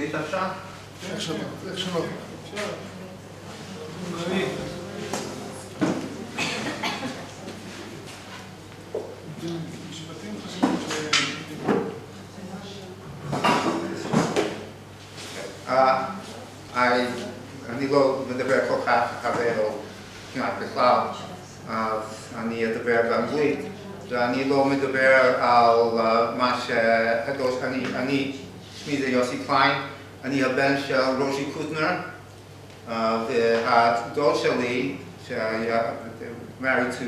תקליט עכשיו? איך שלא. משפטים חשובים אני לא מדבר כל כך הרבה או כמעט בכלל, אז אני אדבר באנגלית, ואני לא מדבר על מה שהדור, שמי זה יוסי קליין, אני הבן של רוז'י קוטנר, והדור שלי, שהיה married to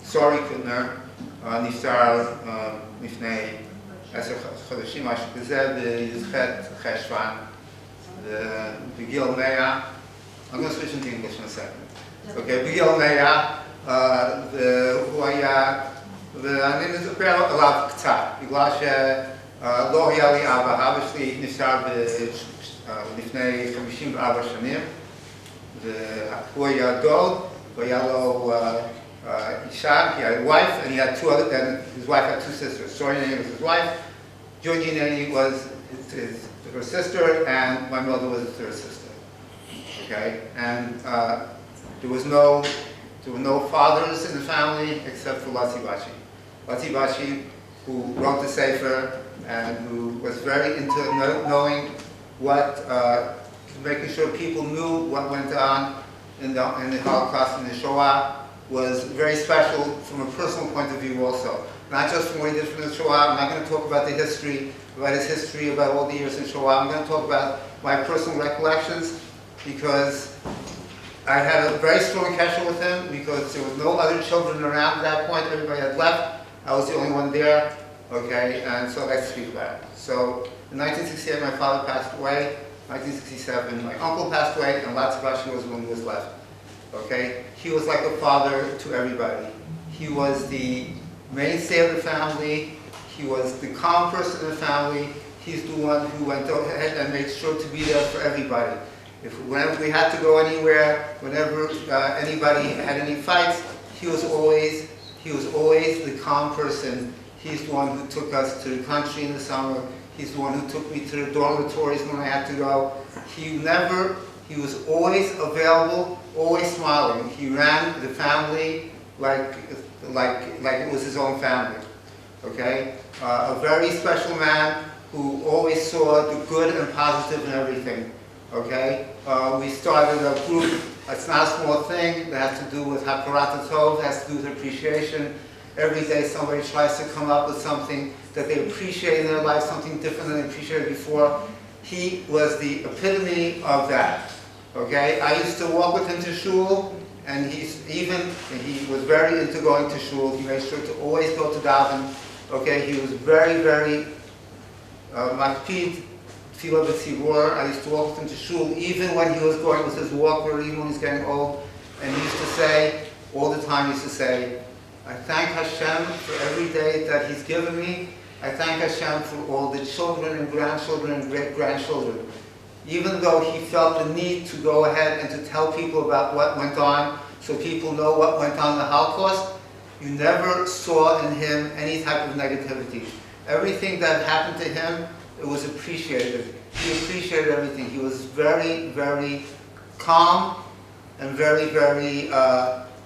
סורי קוטנר, נפטר לפני 10 חודשים, משהו כזה, בי"ח חשוון, בגיל 100, I'm going to switch into English in a second. Okay, בגיל 100, והוא היה, ואני מדבר עליו קצת, בגלל שלא היה לי אבא, אבא שלי נפטר לפני 54 שנים, והוא היה דוד, והיה לו אישה, he had a wife, and he had two other, and his wife had two sisters. Sorry Nene was his wife, Georgie Nene was her sister, and my mother was his third sister. Okay, and there were no fathers in the family except for Latzi Bashi. Latzi Bashi, who wrote the Sefer and who was very into knowing what, making sure people knew what went on in the Holocaust and the Shoah, was very special from a personal point of view also. Not just from what he did from the Shoah. I'm not going to talk about the history, about his history, about all the years in Shoah. I'm going to talk about my personal recollections, because I had a very strong connection with him, because there were no other children around at that point. Everybody had left. I was the only one there. Okay, and so I'd like to speak about it. So in 1968, my father passed away. 1967, my uncle passed away, and Latzi Bashi was the one who was left. Okay, he was like a father to everybody. He was the mainstay of the family. He was the calm person in the family. He's the one who went ahead and made sure to be there for everybody. Whenever we had to go anywhere, whenever anybody had any fights, he was always the calm person. He's the one who took us to the country in the summer. He's the one who took me to the dormitories when I had to go. He was always available, always smiling. He ran the family like it was his own family. Okay? A very special man who always saw the good and positive in everything. Okay? We started a group. It's not a small thing. That has to do with Hazkara Tov, has to do with appreciation. Every day somebody tries to come up with something that they appreciate in their life, something different than they appreciated before. He was the epitome of that. Okay? I used to walk with him to shul, and he was very into going to shul. He made sure to always go to daven. Okay? He was very, very makpid, tefillah b'tzibur. I used to walk with him to shul, even when he was going with his walker, even when he was getting old. And he used to say, all the time he used to say, I thank Hashem for every day that He's given me. I thank Hashem for all the children and grandchildren and great-grandchildren. Even though he felt the need to go ahead and to tell people about what went on, so people know what went on in the Holocaust, you never saw in him any type of negativity. Everything that happened to him, it was appreciated. He appreciated everything. He was very, very calm and very, very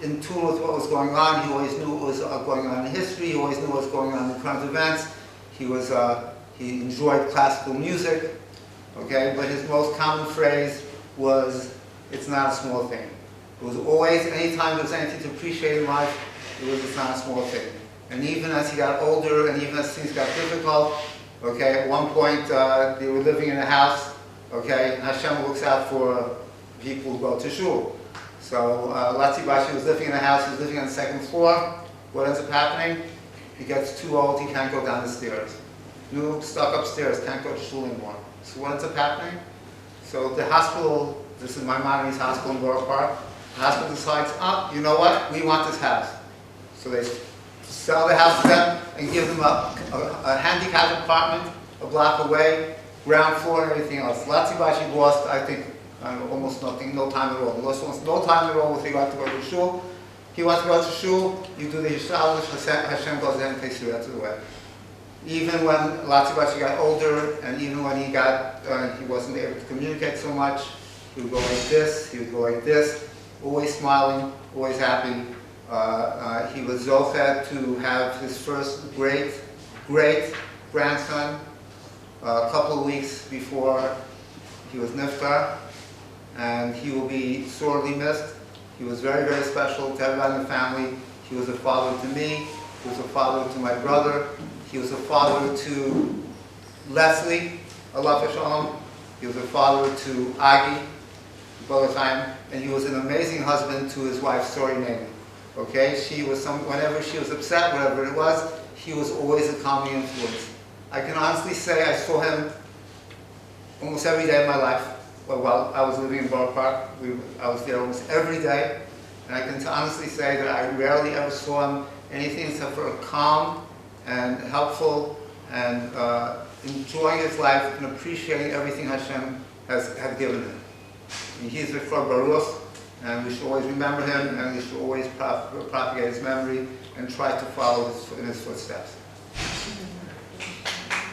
in tune with what was going on. He always knew what was going on in history. He always knew what was going on in current events. He enjoyed classical music. Okay, but his most common phrase was, "It's not a small thing." It was always, anytime there was anything to appreciate in life, it's not a small thing. And even as he got older, and even as things got difficult, okay, at one point they were living in a house. Okay, and Hashem looks out for people who go to shul. So Latzi Bashi was living in a house. He was living on the second floor. What ends up happening? He gets too old. He can't go down the stairs. Stuck upstairs. Can't go to shul anymore. So what ends up happening? So the hospital, this is my mommy's hospital in Borough Park, the hospital decides, you know what? We want this house. So they sell the house to them and give them a handicapped apartment a block away, ground floor and everything else. Latzi Bashi lost, I think, almost nothing, no time at all. He lost almost no time at all with regard to go to shul. He wants to go to shul, you do the Yisraelish, Hashem goes ahead and takes you out of the way. Even when lots of us got older, and even when he wasn't able to communicate so much, he would go like this, he would go like this, always smiling, always happy. He was zoched to have his first great grandson a couple of weeks before he was niftar, and he will be sorely missed. He was very, very special to everyone in the family. He was a father to me, he was a father to my brother, he was a father to Leslie, Allah Shalom. He was a father to Agi, and he was an amazing husband to his wife, Sori Nemi. Okay, whenever she was upset, whatever it was, he was always a calming influence. I can honestly say I saw him almost every day of my life. While I was living in Borough Park, I was there almost every day, and I can honestly say that I rarely ever saw him anything except for a calm and helpful and enjoying his life and appreciating everything Hashem has given him. And he's the Kfar Baruch, and we should always remember him, and we should always propagate his memory and try to follow in his footsteps.